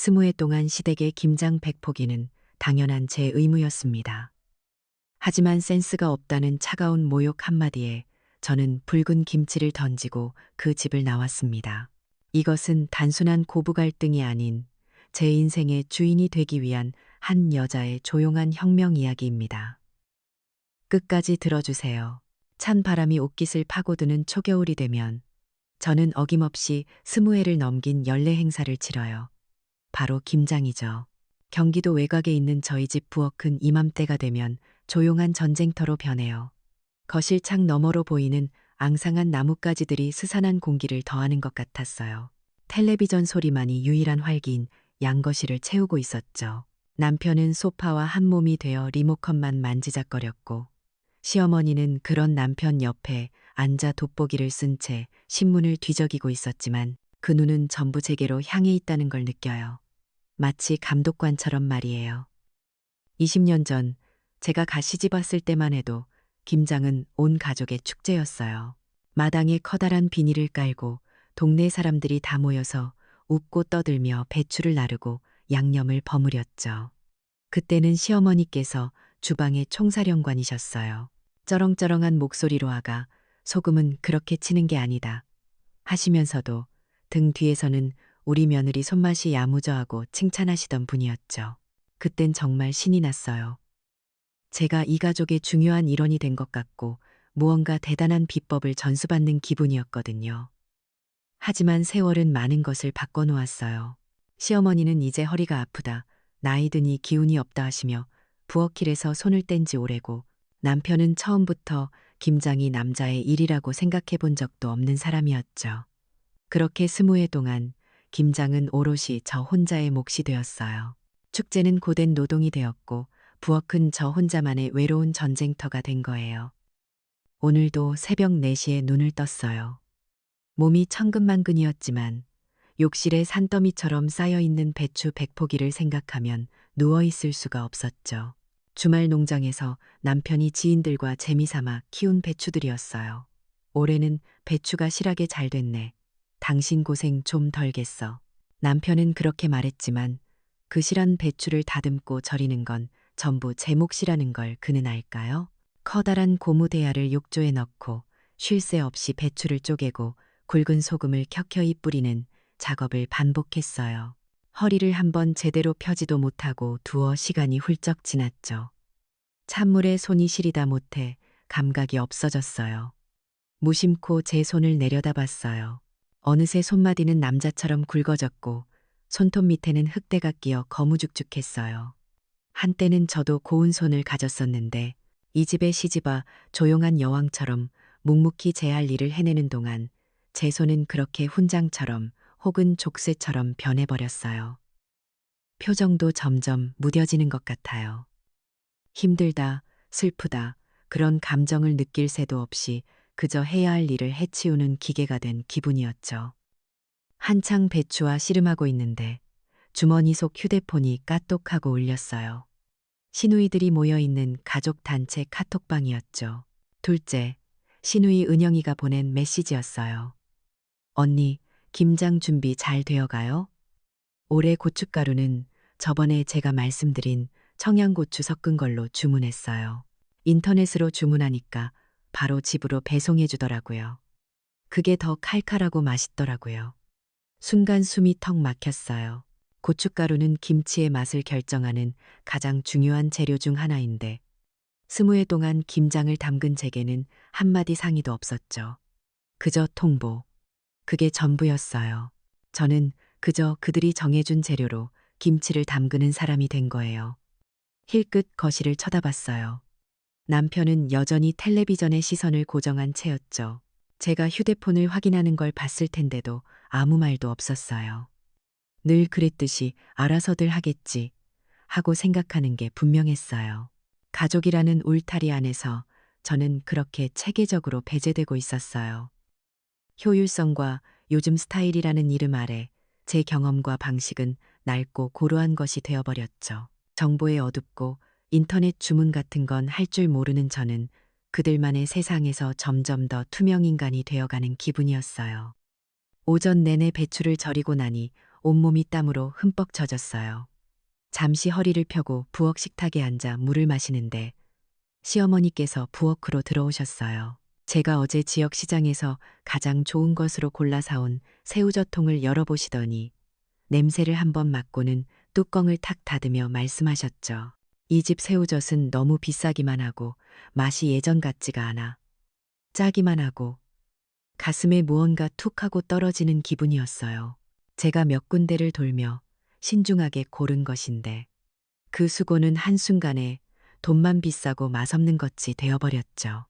20해 동안 시댁의 김장 100포기는 당연한 제 의무였습니다. 하지만 센스가 없다는 차가운 모욕 한마디에 저는 붉은 김치를 던지고 그 집을 나왔습니다. 이것은 단순한 고부 갈등이 아닌 제 인생의 주인이 되기 위한 한 여자의 조용한 혁명 이야기입니다. 끝까지 들어주세요. 찬 바람이 옷깃을 파고드는 초겨울이 되면 저는 어김없이 20회를 넘긴 연례 행사를 치러요. 바로 김장이죠. 경기도 외곽에 있는 저희 집 부엌은 이맘때가 되면 조용한 전쟁터로 변해요. 거실 창 너머로 보이는 앙상한 나뭇가지들이 스산한 공기를 더하는 것 같았어요. 텔레비전 소리만이 유일한 활기인 양거실을 채우고 있었죠. 남편은 소파와 한 몸이 되어 리모컨만 만지작거렸고, 시어머니는 그런 남편 옆에 앉아 돋보기를 쓴 채 신문을 뒤적이고 있었지만 그 눈은 전부 제게로 향해 있다는 걸 느껴요. 마치 감독관처럼 말이에요. 20년 전 제가 가시집 왔을 때만 해도 김장은 온 가족의 축제였어요. 마당에 커다란 비닐을 깔고 동네 사람들이 다 모여서 웃고 떠들며 배추를 나르고 양념을 버무렸죠. 그때는 시어머니께서 주방의 총사령관이셨어요. 쩌렁쩌렁한 목소리로 아가, 소금은 그렇게 치는 게 아니다 하시면서도 등 뒤에서는 우리 며느리 손맛이 야무져하고 칭찬하시던 분이었죠. 그땐 정말 신이 났어요. 제가 이 가족의 중요한 일원이 된 것 같고 무언가 대단한 비법을 전수받는 기분이었거든요. 하지만 세월은 많은 것을 바꿔놓았어요. 시어머니는 이제 허리가 아프다, 나이 드니 기운이 없다 하시며 부엌길에서 손을 뗀 지 오래고, 남편은 처음부터 김장이 남자의 일이라고 생각해 본 적도 없는 사람이었죠. 그렇게 20해 동안 김장은 오롯이 저 혼자의 몫이 되었어요. 축제는 고된 노동이 되었고 부엌은 저 혼자만의 외로운 전쟁터가 된 거예요. 오늘도 새벽 4시에 눈을 떴어요. 몸이 천근만근이었지만 욕실에 산더미처럼 쌓여있는 배추 100포기를 생각하면 누워있을 수가 없었죠. 주말 농장에서 남편이 지인들과 재미삼아 키운 배추들이었어요. 올해는 배추가 실하게 잘 됐네. 당신 고생 좀 덜겠어. 남편은 그렇게 말했지만 그 실한 배추를 다듬고 절이는 건 전부 제 몫이라는 걸 그는 알까요? 커다란 고무 대야를 욕조에 넣고 쉴 새 없이 배추를 쪼개고 굵은 소금을 켜켜이 뿌리는 작업을 반복했어요. 허리를 한번 제대로 펴지도 못하고 두어 시간이 훌쩍 지났죠. 찬물에 손이 시리다 못해 감각이 없어졌어요. 무심코 제 손을 내려다봤어요. 어느새 손마디는 남자처럼 굵어졌고 손톱 밑에는 흙대가 끼어 거무죽죽했어요. 한때는 저도 고운 손을 가졌었는데 이 집의 시집아 조용한 여왕처럼 묵묵히 제 할 일을 해내는 동안 제 손은 그렇게 훈장처럼 혹은 족쇄처럼 변해버렸어요. 표정도 점점 무뎌지는 것 같아요. 힘들다, 슬프다, 그런 감정을 느낄 새도 없이 그저 해야 할 일을 해치우는 기계가 된 기분이었죠. 한창 배추와 씨름하고 있는데 주머니 속 휴대폰이 까똑하고 울렸어요. 시누이들이 모여있는 가족 단체 카톡방이었죠. 둘째, 시누이 은영이가 보낸 메시지였어요. 언니, 김장 준비 잘 되어가요? 올해 고춧가루는 저번에 제가 말씀드린 청양고추 섞은 걸로 주문했어요. 인터넷으로 주문하니까 바로 집으로 배송해 주더라고요. 그게 더 칼칼하고 맛있더라고요. 순간 숨이 턱 막혔어요. 고춧가루는 김치의 맛을 결정하는 가장 중요한 재료 중 하나인데 20해 동안 김장을 담근 제게는 한마디 상의도 없었죠. 그저 통보. 그게 전부였어요. 저는 그저 그들이 정해준 재료로 김치를 담그는 사람이 된 거예요. 힐끗 거실을 쳐다봤어요. 남편은 여전히 텔레비전에 시선을 고정한 채였죠. 제가 휴대폰을 확인하는 걸 봤을 텐데도 아무 말도 없었어요. 늘 그랬듯이 알아서들 하겠지 하고 생각하는 게 분명했어요. 가족이라는 울타리 안에서 저는 그렇게 체계적으로 배제되고 있었어요. 효율성과 요즘 스타일이라는 이름 아래 제 경험과 방식은 낡고 고루한 것이 되어버렸죠. 정보에 어둡고 인터넷 주문 같은 건 할 줄 모르는 저는 그들만의 세상에서 점점 더 투명 인간이 되어가는 기분이었어요. 오전 내내 배추를 절이고 나니 온몸이 땀으로 흠뻑 젖었어요. 잠시 허리를 펴고 부엌 식탁에 앉아 물을 마시는데 시어머니께서 부엌으로 들어오셨어요. 제가 어제 지역 시장에서 가장 좋은 것으로 골라 사온 새우젓통을 열어보시더니 냄새를 한번 맡고는 뚜껑을 탁 닫으며 말씀하셨죠. 이 집 새우젓은 너무 비싸기만 하고 맛이 예전 같지가 않아. 짜기만 하고 가슴에 무언가 툭 하고 떨어지는 기분이었어요. 제가 몇 군데를 돌며 신중하게 고른 것인데 그 수고는 한순간에 돈만 비싸고 맛없는 것이 되어버렸죠.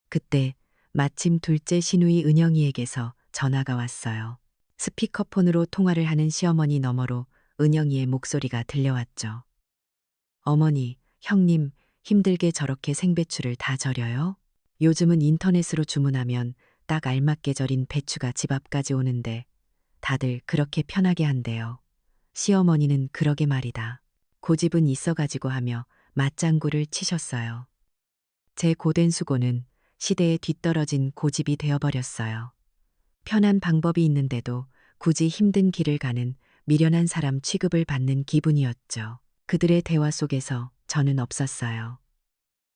그때 마침 둘째 시누이 은영이에게서 전화가 왔어요. 스피커폰으로 통화를 하는 시어머니 너머로 은영이의 목소리가 들려왔죠. 어머니, 형님, 힘들게 저렇게 생배추를 다 절여요? 요즘은 인터넷으로 주문하면 딱 알맞게 절인 배추가 집 앞까지 오는데 다들 그렇게 편하게 한대요. 시어머니는 그러게 말이다. 고집은 있어가지고 하며 맞장구를 치셨어요. 제 고된 수고는 시대에 뒤떨어진 고집이 되어버렸어요. 편한 방법이 있는데도 굳이 힘든 길을 가는 미련한 사람 취급을 받는 기분이었죠. 그들의 대화 속에서 저는 없었어요.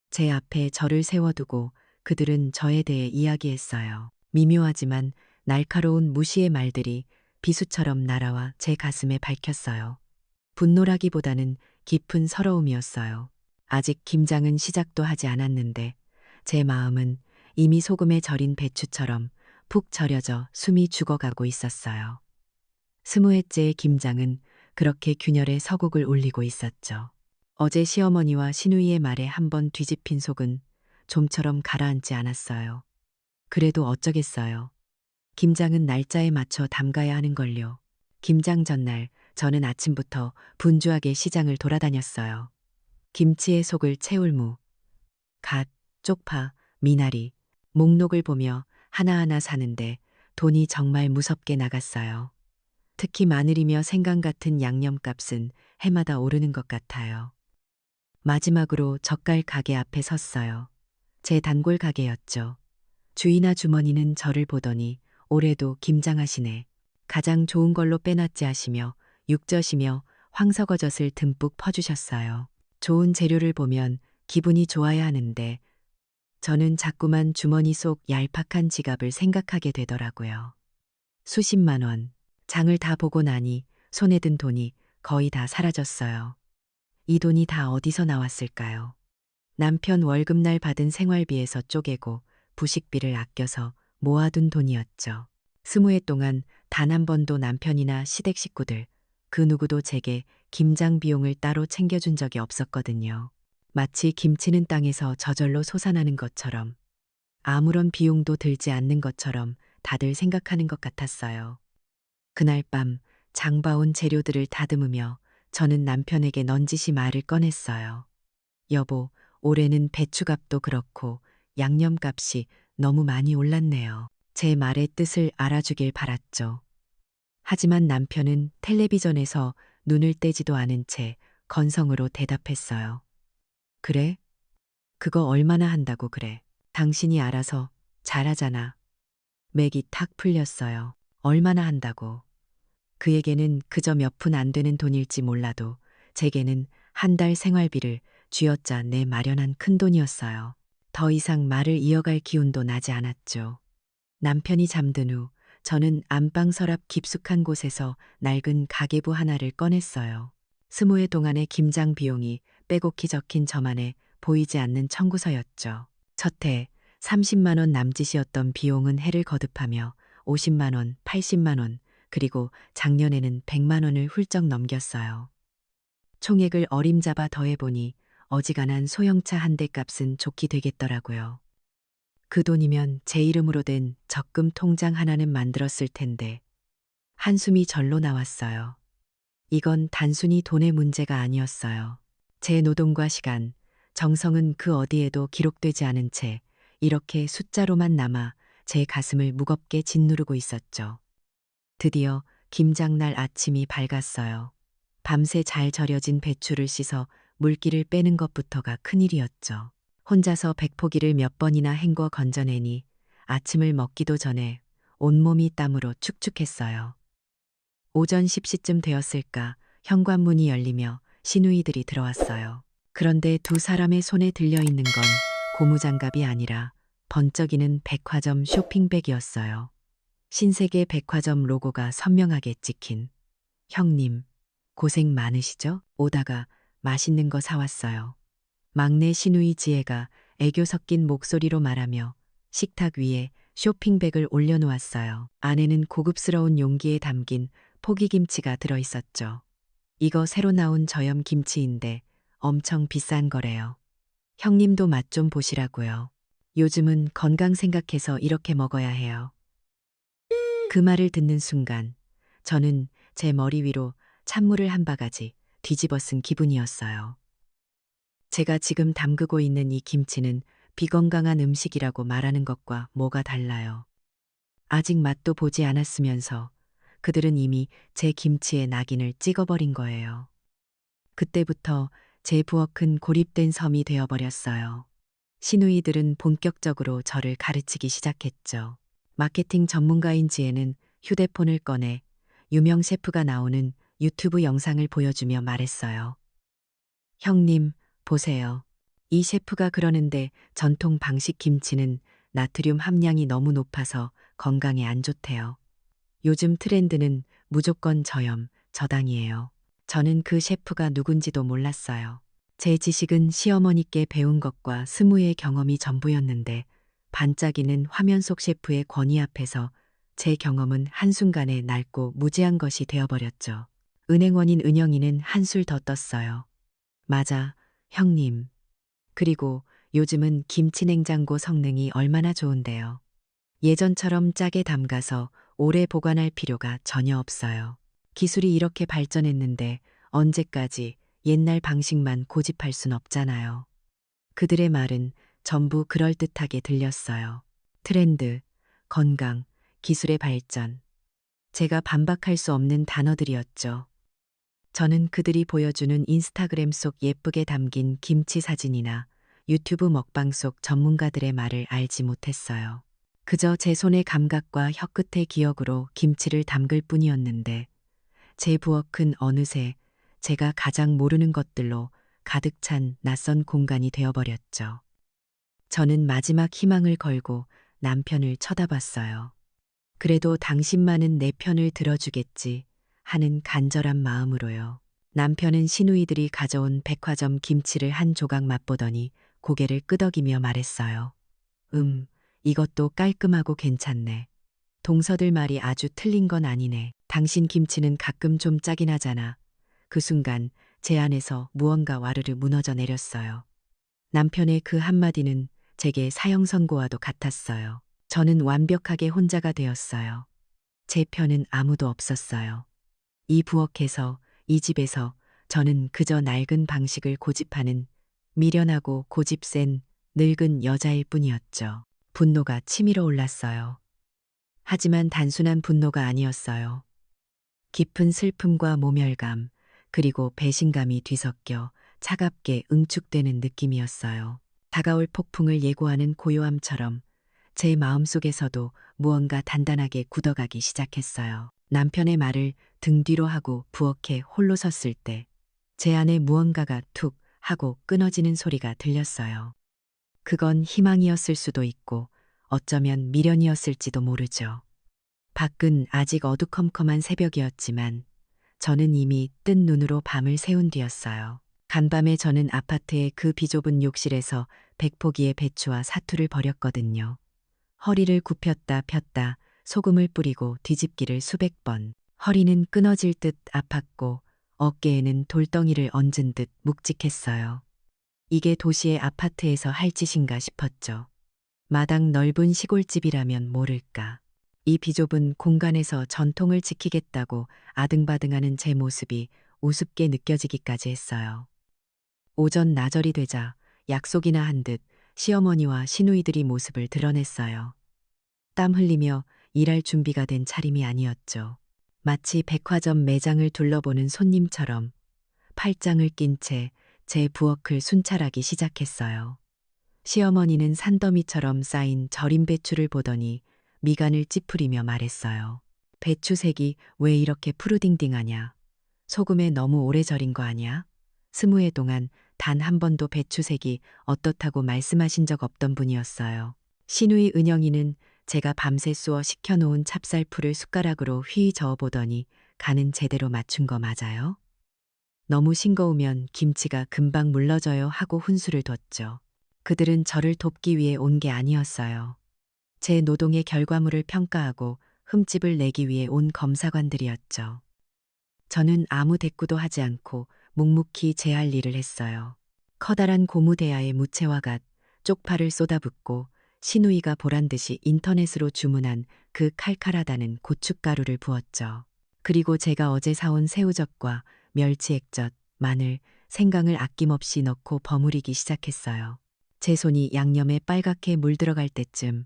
제 앞에 저를 세워두고 그들은 저에 대해 이야기했어요. 미묘하지만 날카로운 무시의 말들이 비수처럼 날아와 제 가슴에 밝혔어요. 분노라기보다는 깊은 서러움이었어요. 아직 김장은 시작도 하지 않았는데 제 마음은 이미 소금에 절인 배추처럼 푹 절여져 숨이 죽어가고 있었어요. 20회째의 김장은 그렇게 균열에 서국을 올리고 있었죠. 어제 시어머니와 시누이의 말에 한번 뒤집힌 속은 좀처럼 가라앉지 않았어요. 그래도 어쩌겠어요. 김장은 날짜에 맞춰 담가야 하는 걸요. 김장 전날 저는 아침부터 분주하게 시장을 돌아다녔어요. 김치에 속을 채울 무, 갓, 쪽파, 미나리, 목록을 보며 하나하나 사는데 돈이 정말 무섭게 나갔어요. 특히 마늘이며 생강 같은 양념값은 해마다 오르는 것 같아요. 마지막으로 젓갈 가게 앞에 섰어요. 제 단골 가게였죠. 주인아 주머니는 저를 보더니 올해도 김장하시네. 가장 좋은 걸로 빼놨지 하시며 육젓이며 황석어젓을 듬뿍 퍼주셨어요. 좋은 재료를 보면 기분이 좋아야 하는데 저는 자꾸만 주머니 속 얄팍한 지갑을 생각하게 되더라고요. 수십만 원. 장을 다 보고 나니 손에 든 돈이 거의 다 사라졌어요. 이 돈이 다 어디서 나왔을까요? 남편 월급날 받은 생활비에서 쪼개고 부식비를 아껴서 모아둔 돈이었죠. 20회 동안 단 한 번도 남편이나 시댁 식구들, 그 누구도 제게 김장 비용을 따로 챙겨준 적이 없었거든요. 마치 김치는 땅에서 저절로 솟아나는 것처럼 아무런 비용도 들지 않는 것처럼 다들 생각하는 것 같았어요. 그날 밤 장봐온 재료들을 다듬으며 저는 남편에게 넌지시 말을 꺼냈어요. 여보, 올해는 배추값도 그렇고 양념값이 너무 많이 올랐네요. 제 말의 뜻을 알아주길 바랐죠. 하지만 남편은 텔레비전에서 눈을 떼지도 않은 채 건성으로 대답했어요. 그래? 그거 얼마나 한다고 그래? 당신이 알아서 잘하잖아. 맥이 탁 풀렸어요. 얼마나 한다고. 그에게는 그저 몇 푼 안 되는 돈일지 몰라도 제게는 한 달 생활비를 쥐어짜 내 마련한 큰돈이었어요. 더 이상 말을 이어갈 기운도 나지 않았죠. 남편이 잠든 후 저는 안방 서랍 깊숙한 곳에서 낡은 가계부 하나를 꺼냈어요. 20회 동안의 김장 비용이 빼곡히 적힌 저만의 보이지 않는 청구서였죠. 첫 해 30만 원 남짓이었던 비용은 해를 거듭하며 50만 원, 80만 원, 그리고 작년에는 100만 원을 훌쩍 넘겼어요. 총액을 어림잡아 더해보니 어지간한 소형차 한 대 값은 좋게 되겠더라고요. 그 돈이면 제 이름으로 된 적금 통장 하나는 만들었을 텐데 한숨이 절로 나왔어요. 이건 단순히 돈의 문제가 아니었어요. 제 노동과 시간, 정성은 그 어디에도 기록되지 않은 채 이렇게 숫자로만 남아 제 가슴을 무겁게 짓누르고 있었죠. 드디어 김장날 아침이 밝았어요. 밤새 잘 절여진 배추를 씻어 물기를 빼는 것부터가 큰일이었죠. 혼자서 백포기를 몇 번이나 헹궈 건져내니 아침을 먹기도 전에 온몸이 땀으로 축축했어요. 오전 10시쯤 되었을까 현관문이 열리며 시누이들이 들어왔어요. 그런데 두 사람의 손에 들려있는 건 고무장갑이 아니라 번쩍이는 백화점 쇼핑백이었어요. 신세계 백화점 로고가 선명하게 찍힌. 형님, 고생 많으시죠? 오다가 맛있는 거 사왔어요. 막내 시누이 지혜가 애교 섞인 목소리로 말하며 식탁 위에 쇼핑백을 올려놓았어요. 안에는 고급스러운 용기에 담긴 포기김치가 들어있었죠. 이거 새로 나온 저염 김치인데 엄청 비싼 거래요. 형님도 맛 좀 보시라고요. 요즘은 건강 생각해서 이렇게 먹어야 해요. 그 말을 듣는 순간 저는 제 머리 위로 찬물을 한 바가지 뒤집어 쓴 기분이었어요. 제가 지금 담그고 있는 이 김치는 비건강한 음식이라고 말하는 것과 뭐가 달라요. 아직 맛도 보지 않았으면서 그들은 이미 제 김치에 낙인을 찍어버린 거예요. 그때부터 제 부엌은 고립된 섬이 되어버렸어요. 시누이들은 본격적으로 저를 가르치기 시작했죠. 마케팅 전문가인 지혜는 휴대폰을 꺼내 유명 셰프가 나오는 유튜브 영상을 보여주며 말했어요. 형님, 보세요. 이 셰프가 그러는데 전통 방식 김치는 나트륨 함량이 너무 높아서 건강에 안 좋대요. 요즘 트렌드는 무조건 저염, 저당이에요. 저는 그 셰프가 누군지도 몰랐어요. 제 지식은 시어머니께 배운 것과 스무의 경험이 전부였는데 반짝이는 화면 속 셰프의 권위 앞에서 제 경험은 한순간에 낡고 무지한 것이 되어버렸죠. 은행원인 은영이는 한술 더 떴어요. 맞아, 형님. 그리고 요즘은 김치냉장고 성능이 얼마나 좋은데요. 예전처럼 짜게 담가서 오래 보관할 필요가 전혀 없어요. 기술이 이렇게 발전했는데 언제까지 옛날 방식만 고집할 순 없잖아요. 그들의 말은 전부 그럴듯하게 들렸어요. 트렌드, 건강, 기술의 발전. 제가 반박할 수 없는 단어들이었죠. 저는 그들이 보여주는 인스타그램 속 예쁘게 담긴 김치 사진이나 유튜브 먹방 속 전문가들의 말을 알지 못했어요. 그저 제 손의 감각과 혀끝의 기억으로 김치를 담글 뿐이었는데 제 부엌은 어느새 제가 가장 모르는 것들로 가득 찬 낯선 공간이 되어버렸죠. 저는 마지막 희망을 걸고 남편을 쳐다봤어요. 그래도 당신만은 내 편을 들어주겠지 하는 간절한 마음으로요. 남편은 시누이들이 가져온 백화점 김치를 한 조각 맛보더니 고개를 끄덕이며 말했어요. 이것도 깔끔하고 괜찮네. 동서들 말이 아주 틀린 건 아니네. 당신 김치는 가끔 좀 짜긴 하잖아. 그 순간 제 안에서 무언가 와르르 무너져 내렸어요. 남편의 그 한마디는 제게 사형 선고와도 같았어요. 저는 완벽하게 혼자가 되었어요. 제 편은 아무도 없었어요. 이 부엌에서, 이 집에서 저는 그저 낡은 방식을 고집하는 미련하고 고집센 늙은 여자일 뿐이었죠. 분노가 치밀어 올랐어요. 하지만 단순한 분노가 아니었어요. 깊은 슬픔과 모멸감, 그리고 배신감이 뒤섞여 차갑게 응축되는 느낌이었어요. 다가올 폭풍을 예고하는 고요함처럼 제 마음속에서도 무언가 단단하게 굳어가기 시작했어요. 남편의 말을 등 뒤로 하고 부엌에 홀로 섰을 때 제 안에 무언가가 툭 하고 끊어지는 소리가 들렸어요. 그건 희망이었을 수도 있고 어쩌면 미련이었을지도 모르죠. 밖은 아직 어두컴컴한 새벽이었지만 저는 이미 뜬 눈으로 밤을 새운 뒤였어요. 간밤에 저는 아파트의 그 비좁은 욕실에서 백포기의 배추와 사투를 벌였거든요. 허리를 굽혔다 폈다 소금을 뿌리고 뒤집기를 수백 번. 허리는 끊어질 듯 아팠고 어깨에는 돌덩이를 얹은 듯 묵직했어요. 이게 도시의 아파트에서 할 짓인가 싶었죠. 마당 넓은 시골집이라면 모를까. 이 비좁은 공간에서 전통을 지키겠다고 아등바등하는 제 모습이 우습게 느껴지기까지 했어요. 오전 나절이 되자 약속이나 한 듯 시어머니와 시누이들이 모습을 드러냈어요. 땀 흘리며 일할 준비가 된 차림이 아니었죠. 마치 백화점 매장을 둘러보는 손님처럼 팔짱을 낀 채 제 부엌을 순찰하기 시작했어요. 시어머니는 산더미처럼 쌓인 절임 배추를 보더니 미간을 찌푸리며 말했어요. 배추색이 왜 이렇게 푸르딩딩하냐? 소금에 너무 오래 절인 거 아니야? 20해 동안 단 한 번도 배추색이 어떻다고 말씀하신 적 없던 분이었어요. 시누이 은영이는 제가 밤새 쑤어 식혀놓은 찹쌀풀을 숟가락으로 휘 저어보더니 간은 제대로 맞춘 거 맞아요? 너무 싱거우면 김치가 금방 물러져요 하고 훈수를 뒀죠. 그들은 저를 돕기 위해 온 게 아니었어요. 제 노동의 결과물을 평가하고 흠집을 내기 위해 온 검사관들이었죠. 저는 아무 대꾸도 하지 않고 묵묵히 제 할 일을 했어요. 커다란 고무대야에 무채화 갓 쪽파를 쏟아붓고 시누이가 보란 듯이 인터넷으로 주문한 그 칼칼하다는 고춧가루를 부었죠. 그리고 제가 어제 사온 새우젓과 멸치액젓, 마늘, 생강을 아낌없이 넣고 버무리기 시작했어요. 제 손이 양념에 빨갛게 물들어갈 때쯤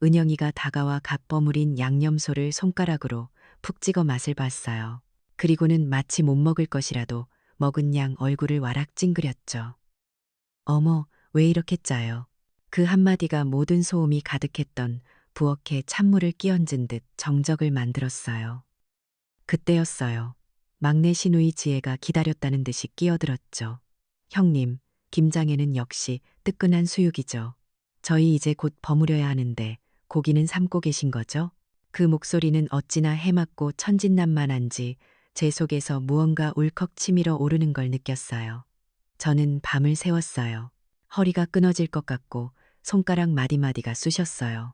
은영이가 다가와 갓 버무린 양념소를 손가락으로 푹 찍어 맛을 봤어요. 그리고는 마치 못 먹을 것이라도 먹은 양 얼굴을 와락 찡그렸죠. 어머, 왜 이렇게 짜요? 그 한마디가 모든 소음이 가득했던 부엌에 찬물을 끼얹은 듯 정적을 만들었어요. 그때였어요. 막내 시누이 지혜가 기다렸다는 듯이 끼어들었죠. 형님, 김장에는 역시 뜨끈한 수육이죠. 저희 이제 곧 버무려야 하는데 고기는 삶고 계신 거죠? 그 목소리는 어찌나 해맑고 천진난만한지 제 속에서 무언가 울컥 치밀어 오르는 걸 느꼈어요. 저는 밤을 새웠어요. 허리가 끊어질 것 같고 손가락 마디마디가 쑤셨어요.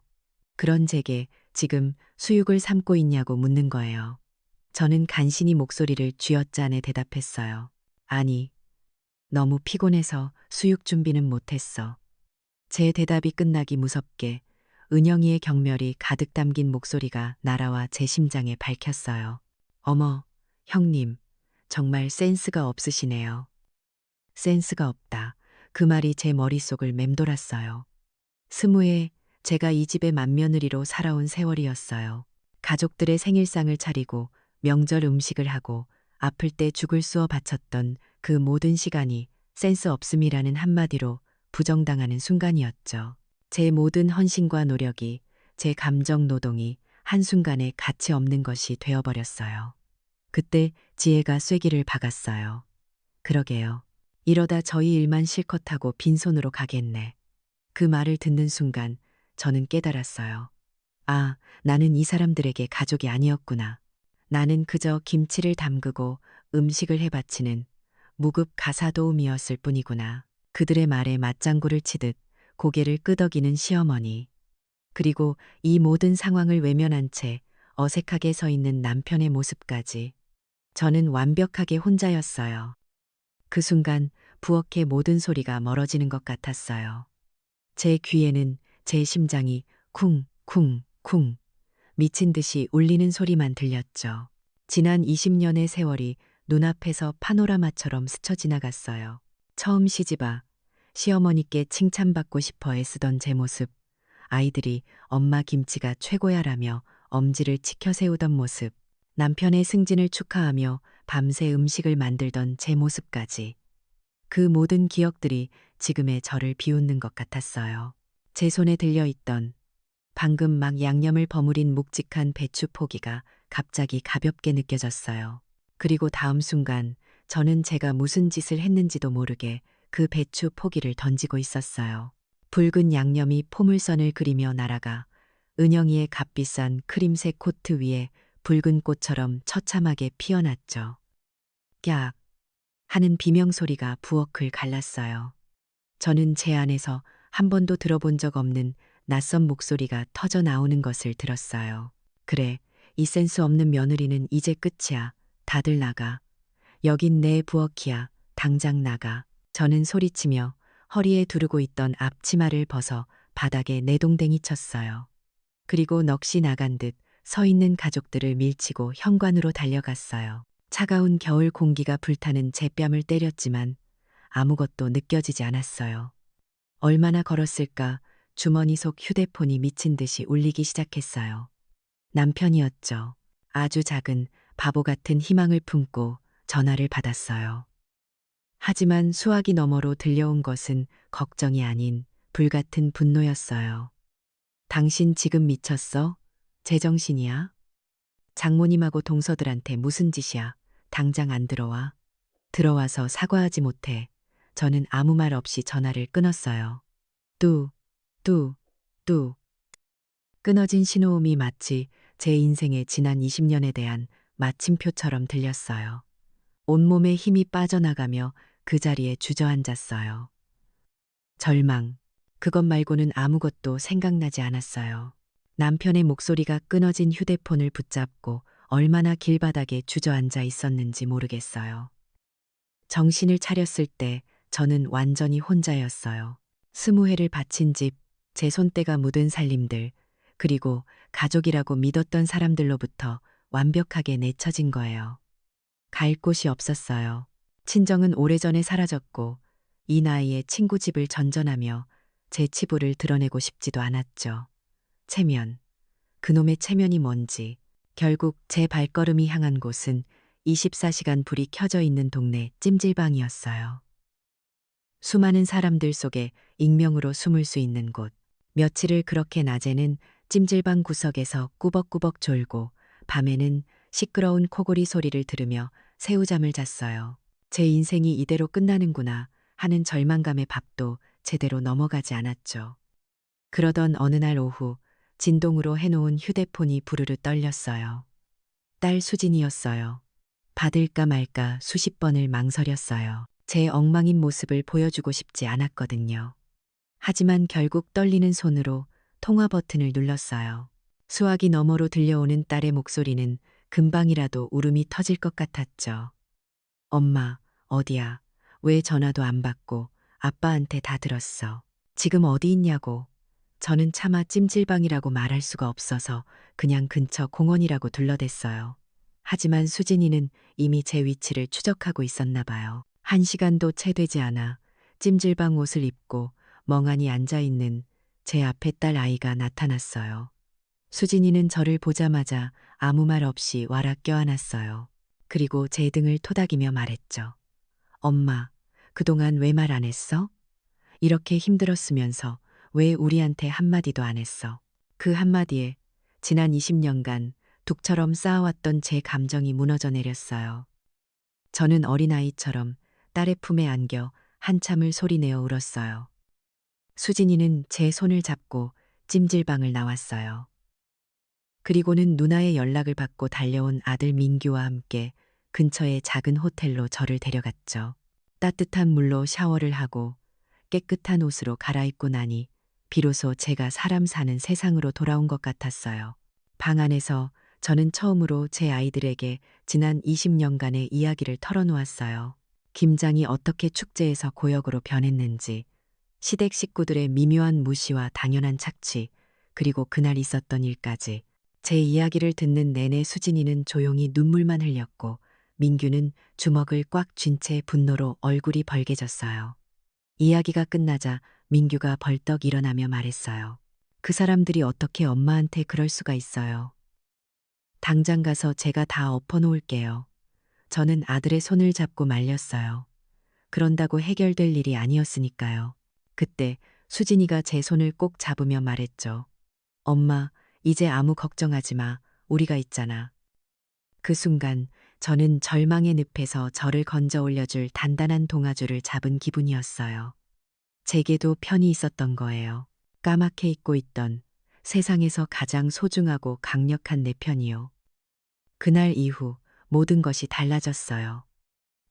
그런 제게 지금 수육을 삶고 있냐고 묻는 거예요. 저는 간신히 목소리를 쥐어짜내 대답했어요. 아니, 너무 피곤해서 수육 준비는 못했어. 제 대답이 끝나기 무섭게 은영이의 경멸이 가득 담긴 목소리가 날아와 제 심장에 밝혔어요. 어머, 형님, 정말 센스가 없으시네요. 센스가 없다. 그 말이 제 머릿속을 맴돌았어요. 20에 제가 이 집의 맏며느리로 살아온 세월이었어요. 가족들의 생일상을 차리고 명절 음식을 하고 아플 때 죽을 쑤어 바쳤던 그 모든 시간이 센스 없음이라는 한마디로 부정당하는 순간이었죠. 제 모든 헌신과 노력이, 제 감정 노동이 한순간에 가치 없는 것이 되어버렸어요. 그때 지혜가 쐐기를 박았어요. 그러게요. 이러다 저희 일만 실컷 하고 빈손으로 가겠네. 그 말을 듣는 순간 저는 깨달았어요. 아, 나는 이 사람들에게 가족이 아니었구나. 나는 그저 김치를 담그고 음식을 해바치는 무급 가사도우미였을 뿐이구나. 그들의 말에 맞장구를 치듯 고개를 끄덕이는 시어머니. 그리고 이 모든 상황을 외면한 채 어색하게 서 있는 남편의 모습까지. 저는 완벽하게 혼자였어요. 그 순간 부엌의 모든 소리가 멀어지는 것 같았어요. 제 귀에는 제 심장이 쿵, 쿵, 쿵 미친 듯이 울리는 소리만 들렸죠. 지난 20년의 세월이 눈앞에서 파노라마처럼 스쳐 지나갔어요. 처음 시집와 시어머니께 칭찬받고 싶어 애쓰던 제 모습, 아이들이 엄마 김치가 최고야라며 엄지를 치켜 세우던 모습, 남편의 승진을 축하하며 밤새 음식을 만들던 제 모습까지. 그 모든 기억들이 지금의 저를 비웃는 것 같았어요. 제 손에 들려있던 방금 막 양념을 버무린 묵직한 배추 포기가 갑자기 가볍게 느껴졌어요. 그리고 다음 순간 저는 제가 무슨 짓을 했는지도 모르게 그 배추 포기를 던지고 있었어요. 붉은 양념이 포물선을 그리며 날아가 은영이의 값비싼 크림색 코트 위에 붉은 꽃처럼 처참하게 피어났죠. 깍 하는 비명소리가 부엌을 갈랐어요. 저는 제 안에서 한 번도 들어본 적 없는 낯선 목소리가 터져 나오는 것을 들었어요. 그래, 이 센스 없는 며느리는 이제 끝이야. 다들 나가. 여긴 내 부엌이야. 당장 나가. 저는 소리치며 허리에 두르고 있던 앞치마를 벗어 바닥에 내동댕이 쳤어요. 그리고 넋이 나간 듯 서 있는 가족들을 밀치고 현관으로 달려갔어요. 차가운 겨울 공기가 불타는 제 뺨을 때렸지만 아무것도 느껴지지 않았어요. 얼마나 걸었을까 주머니 속 휴대폰이 미친 듯이 울리기 시작했어요. 남편이었죠. 아주 작은 바보 같은 희망을 품고 전화를 받았어요. 하지만 수화기 너머로 들려온 것은 걱정이 아닌 불같은 분노였어요. 당신 지금 미쳤어? 제정신이야? 장모님하고 동서들한테 무슨 짓이야? 당장 안 들어와. 들어와서 사과하지 못해. 저는 아무 말 없이 전화를 끊었어요. 뚜, 뚜, 뚜. 끊어진 신호음이 마치 제 인생의 지난 20년에 대한 마침표처럼 들렸어요. 온몸에 힘이 빠져나가며 그 자리에 주저앉았어요. 절망. 그것 말고는 아무것도 생각나지 않았어요. 남편의 목소리가 끊어진 휴대폰을 붙잡고 얼마나 길바닥에 주저앉아 있었는지 모르겠어요. 정신을 차렸을 때 저는 완전히 혼자였어요. 20회를 바친 집, 제 손때가 묻은 살림들, 그리고 가족이라고 믿었던 사람들로부터 완벽하게 내쳐진 거예요. 갈 곳이 없었어요. 친정은 오래전에 사라졌고 이 나이에 친구 집을 전전하며 제 치부를 드러내고 싶지도 않았죠. 체면. 그놈의 체면이 뭔지. 결국 제 발걸음이 향한 곳은 24시간 불이 켜져 있는 동네 찜질방이었어요. 수많은 사람들 속에 익명으로 숨을 수 있는 곳. 며칠을 그렇게 낮에는 찜질방 구석에서 꾸벅꾸벅 졸고 밤에는 시끄러운 코골이 소리를 들으며 새우잠을 잤어요. 제 인생이 이대로 끝나는구나 하는 절망감의 밥도 제대로 넘어가지 않았죠. 그러던 어느 날 오후 진동으로 해놓은 휴대폰이 부르르 떨렸어요. 딸 수진이었어요. 받을까 말까 수십 번을 망설였어요. 제 엉망인 모습을 보여주고 싶지 않았거든요. 하지만 결국 떨리는 손으로 통화 버튼을 눌렀어요. 수화기 너머로 들려오는 딸의 목소리는 금방이라도 울음이 터질 것 같았죠. 엄마, 어디야? 왜 전화도 안 받고 아빠한테 다 들었어. 지금 어디 있냐고. 저는 차마 찜질방이라고 말할 수가 없어서 그냥 근처 공원이라고 둘러댔어요. 하지만 수진이는 이미 제 위치를 추적하고 있었나 봐요. 1시간도 채 되지 않아 찜질방 옷을 입고 멍하니 앉아있는 제 앞에 딸 아이가 나타났어요. 수진이는 저를 보자마자 아무 말 없이 와락 껴안았어요. 그리고 제 등을 토닥이며 말했죠. 엄마, 그동안 왜 말 안 했어? 이렇게 힘들었으면서 왜 우리한테 한마디도 안 했어? 그 한마디에 지난 20년간 둑처럼 쌓아왔던 제 감정이 무너져 내렸어요. 저는 어린아이처럼 딸의 품에 안겨 한참을 소리내어 울었어요. 수진이는 제 손을 잡고 찜질방을 나왔어요. 그리고는 누나의 연락을 받고 달려온 아들 민규와 함께 근처의 작은 호텔로 저를 데려갔죠. 따뜻한 물로 샤워를 하고 깨끗한 옷으로 갈아입고 나니 비로소 제가 사람 사는 세상으로 돌아온 것 같았어요. 방 안에서 저는 처음으로 제 아이들에게 지난 20년간의 이야기를 털어놓았어요. 김장이 어떻게 축제에서 고역으로 변했는지, 시댁 식구들의 미묘한 무시와 당연한 착취, 그리고 그날 있었던 일까지. 제 이야기를 듣는 내내 수진이는 조용히 눈물만 흘렸고 민규는 주먹을 꽉 쥔 채 분노로 얼굴이 벌개졌어요. 이야기가 끝나자 민규가 벌떡 일어나며 말했어요. 그 사람들이 어떻게 엄마한테 그럴 수가 있어요. 당장 가서 제가 다 엎어놓을게요. 저는 아들의 손을 잡고 말렸어요. 그런다고 해결될 일이 아니었으니까요. 그때 수진이가 제 손을 꼭 잡으며 말했죠. 엄마, 이제 아무 걱정하지 마. 우리가 있잖아. 그 순간 저는 절망의 늪에서 저를 건져 올려줄 단단한 동아줄을 잡은 기분이었어요. 제게도 편이 있었던 거예요. 까맣게 잊고 있던 세상에서 가장 소중하고 강력한 내 편이요. 그날 이후 모든 것이 달라졌어요.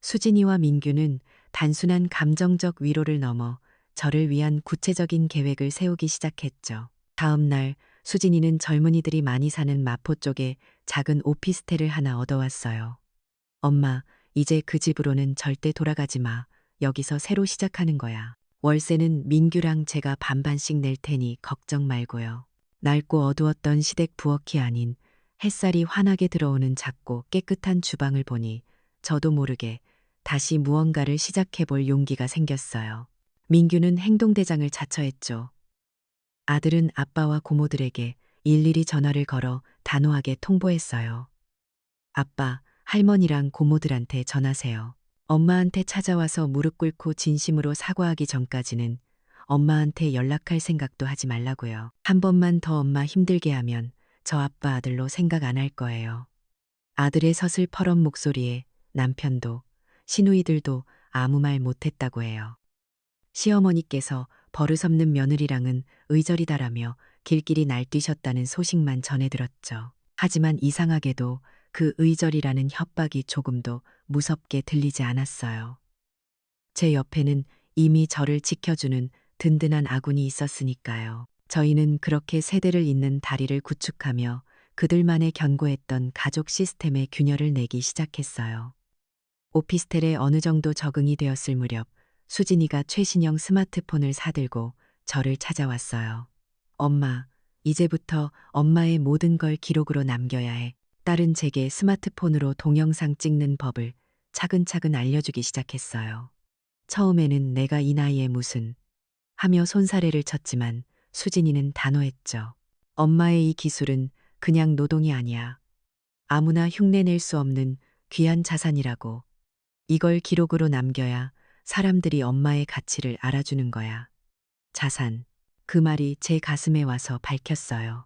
수진이와 민규는 단순한 감정적 위로를 넘어 저를 위한 구체적인 계획을 세우기 시작했죠. 다음 날 수진이는 젊은이들이 많이 사는 마포 쪽에 작은 오피스텔을 하나 얻어왔어요. 엄마, 이제 그 집으로는 절대 돌아가지 마. 여기서 새로 시작하는 거야. 월세는 민규랑 제가 반반씩 낼 테니 걱정 말고요. 낡고 어두웠던 시댁 부엌이 아닌 햇살이 환하게 들어오는 작고 깨끗한 주방을 보니 저도 모르게 다시 무언가를 시작해볼 용기가 생겼어요. 민규는 행동대장을 자처했죠. 아들은 아빠와 고모들에게 일일이 전화를 걸어 단호하게 통보했어요. 아빠, 할머니랑 고모들한테 전하세요. 엄마한테 찾아와서 무릎 꿇고 진심으로 사과하기 전까지는 엄마한테 연락할 생각도 하지 말라고요. 한 번만 더 엄마 힘들게 하면 저 아빠 아들로 생각 안 할 거예요. 아들의 서슬퍼런 목소리에 남편도 시누이들도 아무 말 못했다고 해요. 시어머니께서 버릇없는 며느리랑은 의절이다라며 길길이 날뛰셨다는 소식만 전해 들었죠. 하지만 이상하게도 그 의절이라는 협박이 조금도 무섭게 들리지 않았어요. 제 옆에는 이미 저를 지켜주는 든든한 아군이 있었으니까요. 저희는 그렇게 세대를 잇는 다리를 구축하며 그들만의 견고했던 가족 시스템의 균열을 내기 시작했어요. 오피스텔에 어느 정도 적응이 되었을 무렵 수진이가 최신형 스마트폰을 사들고 저를 찾아왔어요. 엄마, 이제부터 엄마의 모든 걸 기록으로 남겨야 해. 딸은 제게 스마트폰으로 동영상 찍는 법을 차근차근 알려주기 시작했어요. 처음에는 내가 이 나이에 무슨 하며 손사래를 쳤지만 수진이는 단호했죠. 엄마의 이 기술은 그냥 노동이 아니야. 아무나 흉내낼 수 없는 귀한 자산이라고. 이걸 기록으로 남겨야 사람들이 엄마의 가치를 알아주는 거야. 자산. 그 말이 제 가슴에 와서 밝혔어요.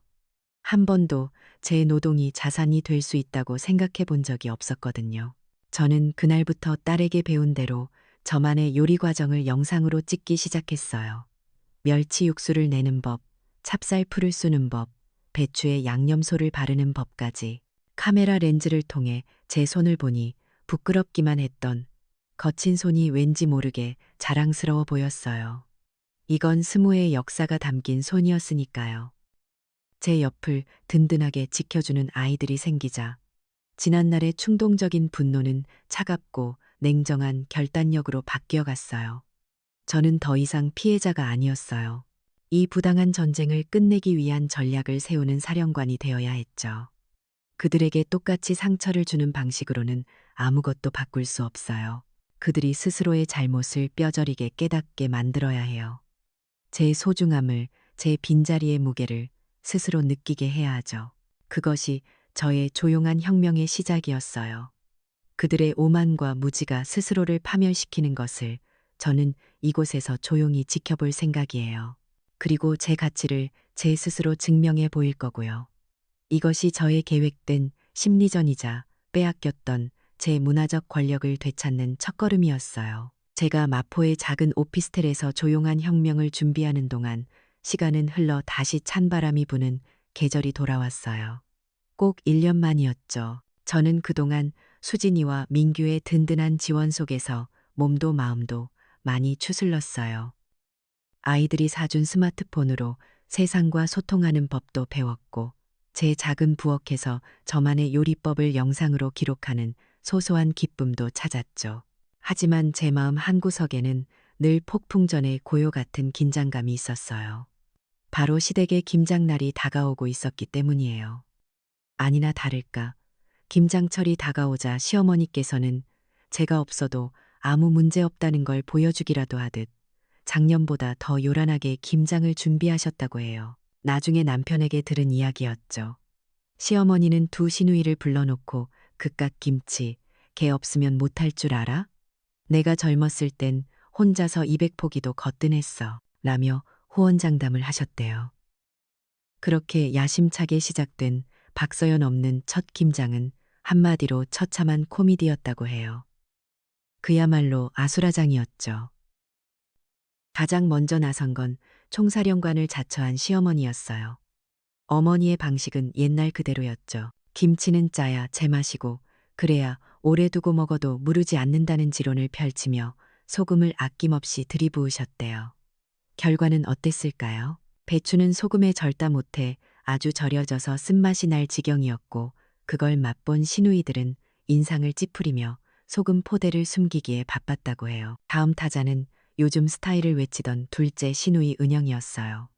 한 번도 제 노동이 자산이 될 수 있다고 생각해 본 적이 없었거든요. 저는 그날부터 딸에게 배운 대로 저만의 요리 과정을 영상으로 찍기 시작했어요. 멸치 육수를 내는 법, 찹쌀풀을 쏘는 법, 배추에 양념소를 바르는 법까지 카메라 렌즈를 통해 제 손을 보니 부끄럽기만 했던 거친 손이 왠지 모르게 자랑스러워 보였어요. 이건 스모의 역사가 담긴 손이었으니까요. 제 옆을 든든하게 지켜주는 아이들이 생기자 지난날의 충동적인 분노는 차갑고 냉정한 결단력으로 바뀌어갔어요. 저는 더 이상 피해자가 아니었어요. 이 부당한 전쟁을 끝내기 위한 전략을 세우는 사령관이 되어야 했죠. 그들에게 똑같이 상처를 주는 방식으로는 아무것도 바꿀 수 없어요. 그들이 스스로의 잘못을 뼈저리게 깨닫게 만들어야 해요. 제 소중함을, 제 빈자리의 무게를 스스로 느끼게 해야 하죠. 그것이 저의 조용한 혁명의 시작이었어요. 그들의 오만과 무지가 스스로를 파멸시키는 것을 저는 이곳에서 조용히 지켜볼 생각이에요. 그리고 제 가치를 제 스스로 증명해 보일 거고요. 이것이 저의 계획된 심리전이자 빼앗겼던 제 문화적 권력을 되찾는 첫걸음이었어요. 제가 마포의 작은 오피스텔에서 조용한 혁명을 준비하는 동안 시간은 흘러 다시 찬바람이 부는 계절이 돌아왔어요. 꼭 1년 만이었죠. 저는 그동안 수진이와 민규의 든든한 지원 속에서 몸도 마음도 많이 추슬렀어요. 아이들이 사준 스마트폰으로 세상과 소통하는 법도 배웠고, 제 작은 부엌에서 저만의 요리법을 영상으로 기록하는 소소한 기쁨도 찾았죠. 하지만 제 마음 한구석에는 늘 폭풍전의 고요 같은 긴장감이 있었어요. 바로 시댁의 김장날이 다가오고 있었기 때문이에요. 아니나 다를까, 김장철이 다가오자 시어머니께서는 제가 없어도 아무 문제 없다는 걸 보여주기라도 하듯 작년보다 더 요란하게 김장을 준비하셨다고 해요. 나중에 남편에게 들은 이야기였죠. 시어머니는 두 시누이를 불러놓고 그깟 김치, 개 없으면 못할 줄 알아? 내가 젊었을 땐 혼자서 200포기도 거뜬했어. 라며 호언장담을 하셨대요. 그렇게 야심차게 시작된 박서연 없는 첫 김장은 한마디로 처참한 코미디였다고 해요. 그야말로 아수라장이었죠. 가장 먼저 나선 건 총사령관을 자처한 시어머니였어요. 어머니의 방식은 옛날 그대로였죠. 김치는 짜야 제맛이고 그래야 오래 두고 먹어도 무르지 않는다는 지론을 펼치며 소금을 아낌없이 들이부으셨대요. 결과는 어땠을까요? 배추는 소금에 절다 못해 아주 절여져서 쓴맛이 날 지경이었고 그걸 맛본 시누이들은 인상을 찌푸리며 소금 포대를 숨기기에 바빴다고 해요. 다음 타자는 요즘 스타일을 외치던 둘째 시누이 은영이었어요.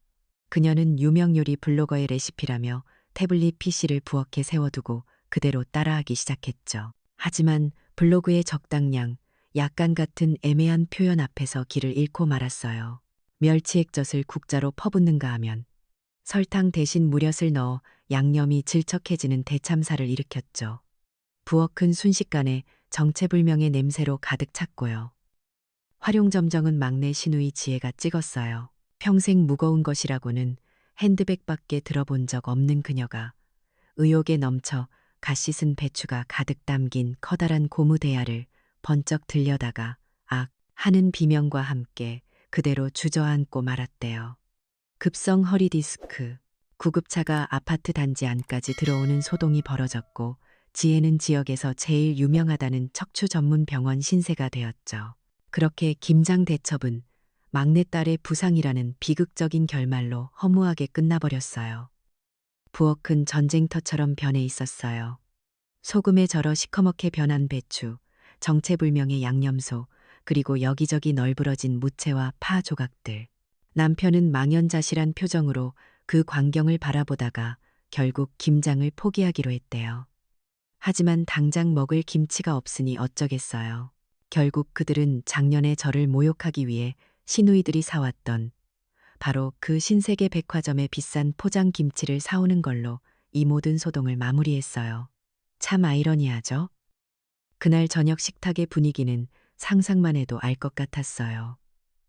그녀는 유명 요리 블로거의 레시피라며 태블릿 PC를 부엌에 세워두고 그대로 따라하기 시작했죠. 하지만 블로그의 적당량, 약간 같은 애매한 표현 앞에서 길을 잃고 말았어요. 멸치 액젓을 국자로 퍼붓는가 하면 설탕 대신 무엿을 넣어 양념이 질척해지는 대참사를 일으켰죠. 부엌은 순식간에 정체불명의 냄새로 가득 찼고요. 활용점정은 막내 시누이 지혜가 찍었어요. 평생 무거운 것이라고는 핸드백밖에 들어본 적 없는 그녀가 의욕에 넘쳐 갓 씻은 배추가 가득 담긴 커다란 고무 대야를 번쩍 들여다가 악 하는 비명과 함께 그대로 주저앉고 말았대요. 급성 허리 디스크. 구급차가 아파트 단지 안까지 들어오는 소동이 벌어졌고 지혜는 지역에서 제일 유명하다는 척추 전문 병원 신세가 되었죠. 그렇게 김장 대첩은 막내딸의 부상이라는 비극적인 결말로 허무하게 끝나버렸어요. 부엌은 전쟁터처럼 변해 있었어요. 소금에 절어 시커멓게 변한 배추, 정체불명의 양념소, 그리고 여기저기 널브러진 무채와 파 조각들. 남편은 망연자실한 표정으로 그 광경을 바라보다가 결국 김장을 포기하기로 했대요. 하지만 당장 먹을 김치가 없으니 어쩌겠어요. 결국 그들은 작년에 저를 모욕하기 위해 시누이들이 사왔던 바로 그 신세계 백화점의 비싼 포장 김치를 사오는 걸로 이 모든 소동을 마무리했어요. 참 아이러니하죠? 그날 저녁 식탁의 분위기는 상상만 해도 알 것 같았어요.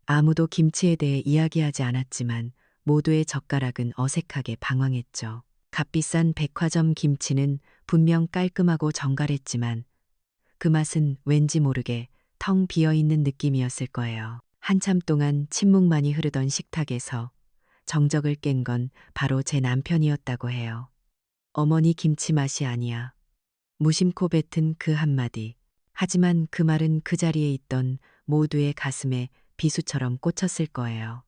아무도 김치에 대해 이야기하지 않았지만 모두의 젓가락은 어색하게 방황했죠. 값비싼 백화점 김치는 분명 깔끔하고 정갈했지만 그 맛은 왠지 모르게 텅 비어있는 느낌이었을 거예요. 한참 동안 침묵만이 흐르던 식탁에서 정적을 깬 건 바로 제 남편이었다고 해요. 어머니 김치 맛이 아니야. 무심코 뱉은 그 한마디. 하지만 그 말은 그 자리에 있던 모두의 가슴에 비수처럼 꽂혔을 거예요.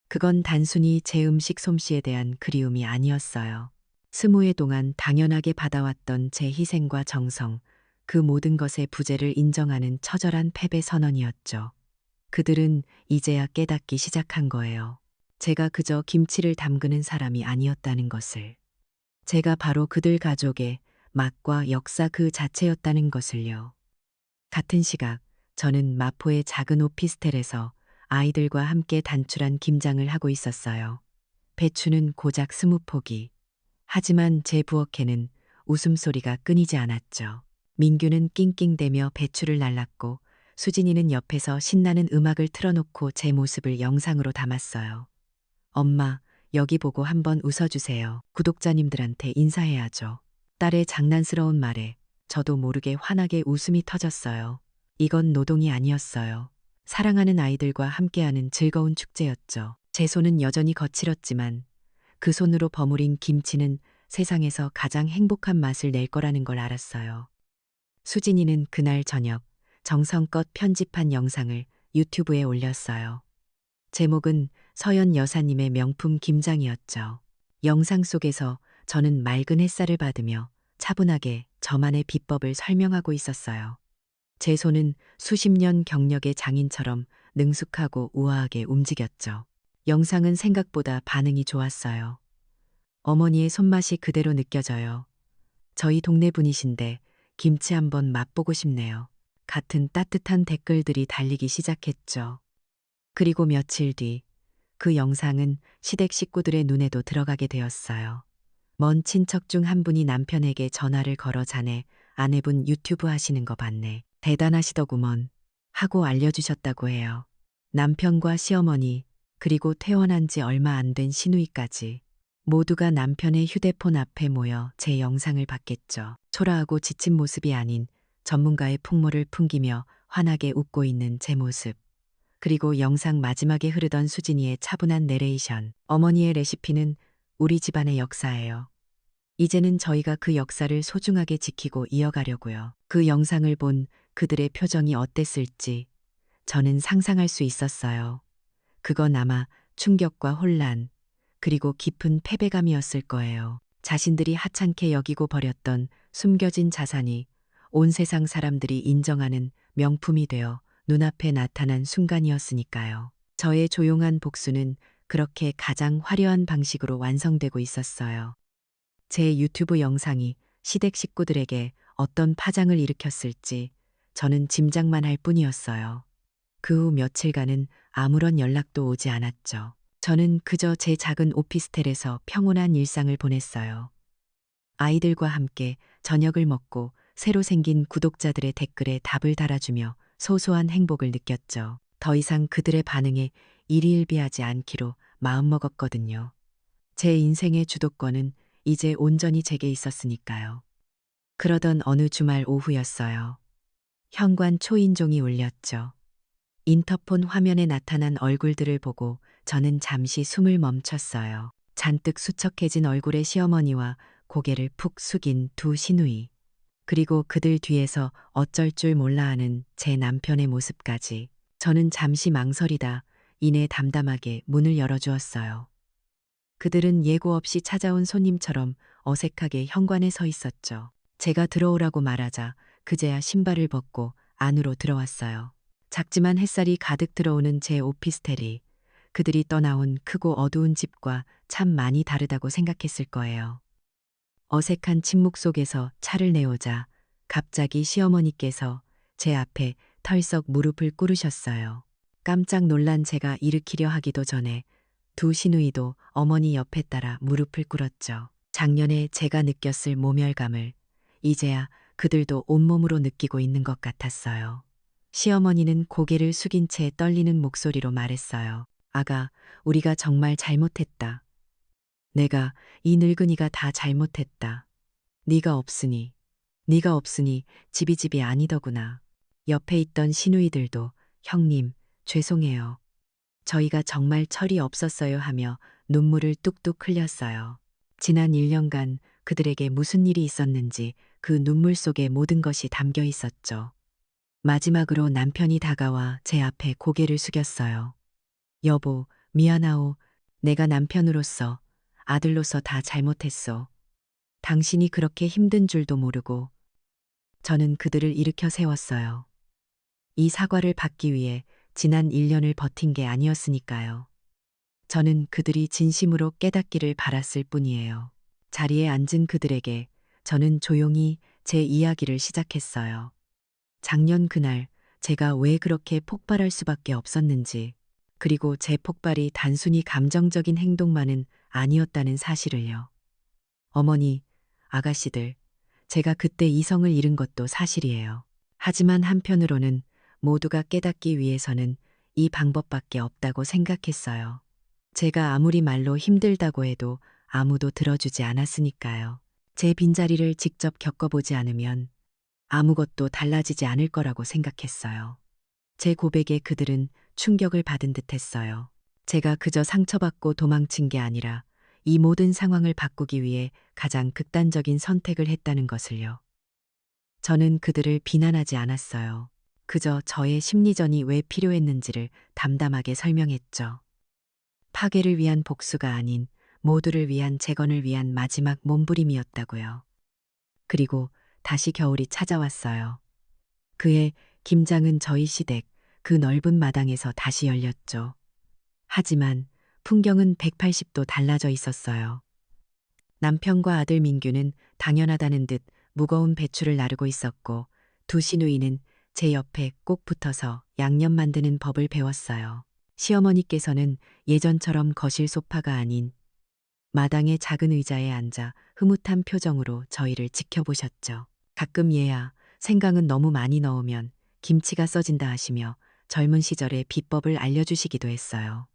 그건 단순히 제 음식 솜씨에 대한 그리움이 아니었어요. 20해 동안 당연하게 받아왔던 제 희생과 정성, 그 모든 것의 부재를 인정하는 처절한 패배 선언이었죠. 그들은 이제야 깨닫기 시작한 거예요. 제가 그저 김치를 담그는 사람이 아니었다는 것을. 제가 바로 그들 가족의 맛과 역사 그 자체였다는 것을요. 같은 시각, 저는 마포의 작은 오피스텔에서 아이들과 함께 단출한 김장을 하고 있었어요. 배추는 고작 20포기. 하지만 제 부엌에는 웃음소리가 끊이지 않았죠. 민규는 낑낑대며 배추를 날랐고 수진이는 옆에서 신나는 음악을 틀어놓고 제 모습을 영상으로 담았어요. 엄마, 여기 보고 한번 웃어주세요. 구독자님들한테 인사해야죠. 딸의 장난스러운 말에 저도 모르게 환하게 웃음이 터졌어요. 이건 노동이 아니었어요. 사랑하는 아이들과 함께하는 즐거운 축제였죠. 제 손은 여전히 거칠었지만 그 손으로 버무린 김치는 세상에서 가장 행복한 맛을 낼 거라는 걸 알았어요. 수진이는 그날 저녁 정성껏 편집한 영상을 유튜브에 올렸어요. 제목은 서연 여사님의 명품 김장이었죠. 영상 속에서 저는 맑은 햇살을 받으며 차분하게 저만의 비법을 설명하고 있었어요. 제 손은 수십 년 경력의 장인처럼 능숙하고 우아하게 움직였죠. 영상은 생각보다 반응이 좋았어요. 어머니의 손맛이 그대로 느껴져요. 저희 동네 분이신데 김치 한번 맛보고 싶네요. 같은 따뜻한 댓글들이 달리기 시작했죠. 그리고 며칠 뒤 그 영상은 시댁 식구들의 눈에도 들어가게 되었어요. 먼 친척 중 한 분이 남편에게 전화를 걸어 자네, 아내분 유튜브 하시는 거 봤네. 대단하시더구먼. 하고 알려주셨다고 해요. 남편과 시어머니, 그리고 퇴원한 지 얼마 안 된 시누이까지 모두가 남편의 휴대폰 앞에 모여 제 영상을 봤겠죠. 초라하고 지친 모습이 아닌 전문가의 풍모를 풍기며 환하게 웃고 있는 제 모습. 그리고 영상 마지막에 흐르던 수진이의 차분한 내레이션. 어머니의 레시피는 우리 집안의 역사예요. 이제는 저희가 그 역사를 소중하게 지키고 이어가려고요. 그 영상을 본 그들의 표정이 어땠을지 저는 상상할 수 있었어요. 그건 아마 충격과 혼란, 그리고 깊은 패배감이었을 거예요. 자신들이 하찮게 여기고 버렸던 숨겨진 자산이 온 세상 사람들이 인정하는 명품이 되어 눈앞에 나타난 순간이었으니까요. 저의 조용한 복수는 그렇게 가장 화려한 방식으로 완성되고 있었어요. 제 유튜브 영상이 시댁 식구들에게 어떤 파장을 일으켰을지 저는 짐작만 할 뿐이었어요. 그 후 며칠간은 아무런 연락도 오지 않았죠. 저는 그저 제 작은 오피스텔에서 평온한 일상을 보냈어요. 아이들과 함께 저녁을 먹고 새로 생긴 구독자들의 댓글에 답을 달아주며 소소한 행복을 느꼈죠. 더 이상 그들의 반응에 일희일비하지 않기로 마음먹었거든요. 제 인생의 주도권은 이제 온전히 제게 있었으니까요. 그러던 어느 주말 오후였어요. 현관 초인종이 울렸죠. 인터폰 화면에 나타난 얼굴들을 보고 저는 잠시 숨을 멈췄어요. 잔뜩 수척해진 얼굴의 시어머니와 고개를 푹 숙인 두 시누이. 그리고 그들 뒤에서 어쩔 줄 몰라 하는 제 남편의 모습까지. 저는 잠시 망설이다 이내 담담하게 문을 열어주었어요. 그들은 예고 없이 찾아온 손님처럼 어색하게 현관에 서 있었죠. 제가 들어오라고 말하자 그제야 신발을 벗고 안으로 들어왔어요. 작지만 햇살이 가득 들어오는 제 오피스텔이 그들이 떠나온 크고 어두운 집과 참 많이 다르다고 생각했을 거예요. 어색한 침묵 속에서 차를 내오자 갑자기 시어머니께서 제 앞에 털썩 무릎을 꿇으셨어요. 깜짝 놀란 제가 일으키려 하기도 전에 두 시누이도 어머니 옆에 따라 무릎을 꿇었죠. 작년에 제가 느꼈을 모멸감을 이제야 그들도 온몸으로 느끼고 있는 것 같았어요. 시어머니는 고개를 숙인 채 떨리는 목소리로 말했어요. 아가, 우리가 정말 잘못했다. 내가 이 늙은이가 다 잘못했다. 네가 없으니 집이 집이 아니더구나. 옆에 있던 시누이들도 형님, 죄송해요. 저희가 정말 철이 없었어요 하며 눈물을 뚝뚝 흘렸어요. 지난 1년간 그들에게 무슨 일이 있었는지 그 눈물 속에 모든 것이 담겨 있었죠. 마지막으로 남편이 다가와 제 앞에 고개를 숙였어요. 여보, 미안하오. 내가 남편으로서, 아들로서 다 잘못했어. 당신이 그렇게 힘든 줄도 모르고. 저는 그들을 일으켜 세웠어요. 이 사과를 받기 위해 지난 1년을 버틴 게 아니었으니까요. 저는 그들이 진심으로 깨닫기를 바랐을 뿐이에요. 자리에 앉은 그들에게 저는 조용히 제 이야기를 시작했어요. 작년 그날 제가 왜 그렇게 폭발할 수밖에 없었는지, 그리고 제 폭발이 단순히 감정적인 행동만은 아니었다는 사실을요. 어머니, 아가씨들, 제가 그때 이성을 잃은 것도 사실이에요. 하지만 한편으로는 모두가 깨닫기 위해서는 이 방법밖에 없다고 생각했어요. 제가 아무리 말로 힘들다고 해도 아무도 들어주지 않았으니까요. 제 빈자리를 직접 겪어보지 않으면 아무것도 달라지지 않을 거라고 생각했어요. 제 고백에 그들은 충격을 받은 듯 했어요. 제가 그저 상처받고 도망친 게 아니라 이 모든 상황을 바꾸기 위해 가장 극단적인 선택을 했다는 것을요. 저는 그들을 비난하지 않았어요. 그저 저의 심리전이 왜 필요했는지를 담담하게 설명했죠. 파괴를 위한 복수가 아닌 모두를 위한 재건을 위한 마지막 몸부림이었다고요. 그리고 다시 겨울이 찾아왔어요. 그해 김장은 저희 시댁 그 넓은 마당에서 다시 열렸죠. 하지만 풍경은 180도 달라져 있었어요. 남편과 아들 민규는 당연하다는 듯 무거운 배추를 나르고 있었고 두 시누이는 제 옆에 꼭 붙어서 양념 만드는 법을 배웠어요. 시어머니께서는 예전처럼 거실 소파가 아닌 마당의 작은 의자에 앉아 흐뭇한 표정으로 저희를 지켜보셨죠. 가끔 얘야, 생강은 너무 많이 넣으면 김치가 써진다 하시며 젊은 시절의 비법을 알려주시기도 했어요.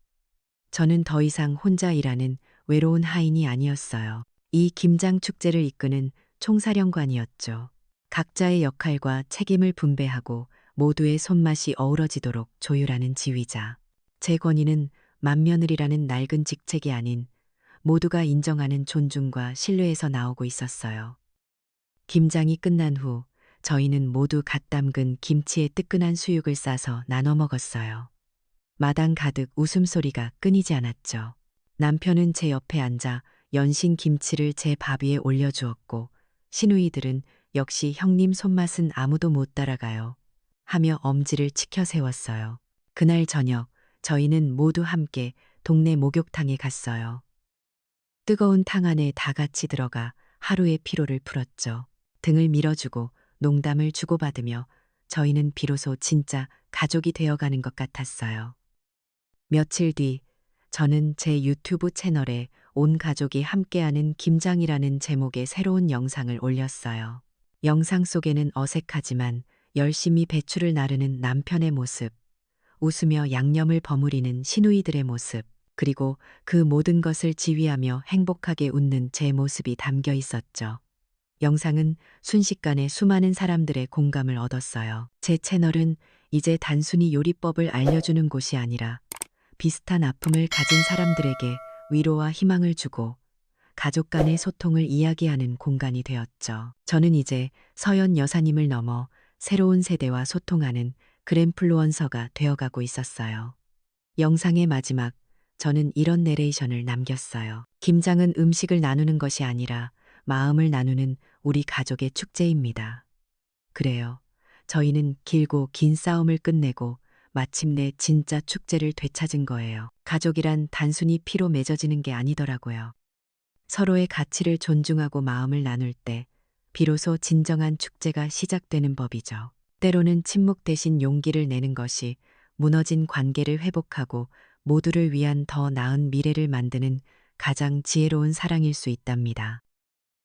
저는 더 이상 혼자 일하는 외로운 하인이 아니었어요. 이 김장 축제를 이끄는 총사령관이었죠. 각자의 역할과 책임을 분배하고 모두의 손맛이 어우러지도록 조율하는 지휘자. 제 권위는 맏며느리라는 낡은 직책이 아닌 모두가 인정하는 존중과 신뢰에서 나오고 있었어요. 김장이 끝난 후 저희는 모두 갓 담근 김치에 뜨끈한 수육을 싸서 나눠 먹었어요. 마당 가득 웃음소리가 끊이지 않았죠. 남편은 제 옆에 앉아 연신 김치를 제 밥 위에 올려주었고 시누이들은 역시 형님 손맛은 아무도 못 따라가요 하며 엄지를 치켜 세웠어요. 그날 저녁 저희는 모두 함께 동네 목욕탕에 갔어요. 뜨거운 탕 안에 다 같이 들어가 하루의 피로를 풀었죠. 등을 밀어주고 농담을 주고받으며 저희는 비로소 진짜 가족이 되어가는 것 같았어요. 며칠 뒤 저는 제 유튜브 채널에 온 가족이 함께하는 김장이라는 제목의 새로운 영상을 올렸어요. 영상 속에는 어색하지만 열심히 배추를 나르는 남편의 모습, 웃으며 양념을 버무리는 시누이들의 모습, 그리고 그 모든 것을 지휘하며 행복하게 웃는 제 모습이 담겨 있었죠. 영상은 순식간에 수많은 사람들의 공감을 얻었어요. 제 채널은 이제 단순히 요리법을 알려주는 곳이 아니라 비슷한 아픔을 가진 사람들에게 위로와 희망을 주고 가족 간의 소통을 이야기하는 공간이 되었죠. 저는 이제 서연 여사님을 넘어 새로운 세대와 소통하는 그램플루언서가 되어가고 있었어요. 영상의 마지막, 저는 이런 내레이션을 남겼어요. 김장은 음식을 나누는 것이 아니라 마음을 나누는 우리 가족의 축제입니다. 그래요. 저희는 길고 긴 싸움을 끝내고 마침내 진짜 축제를 되찾은 거예요. 가족이란 단순히 피로 맺어지는 게 아니더라고요. 서로의 가치를 존중하고 마음을 나눌 때 비로소 진정한 축제가 시작되는 법이죠. 때로는 침묵 대신 용기를 내는 것이 무너진 관계를 회복하고 모두를 위한 더 나은 미래를 만드는 가장 지혜로운 사랑일 수 있답니다.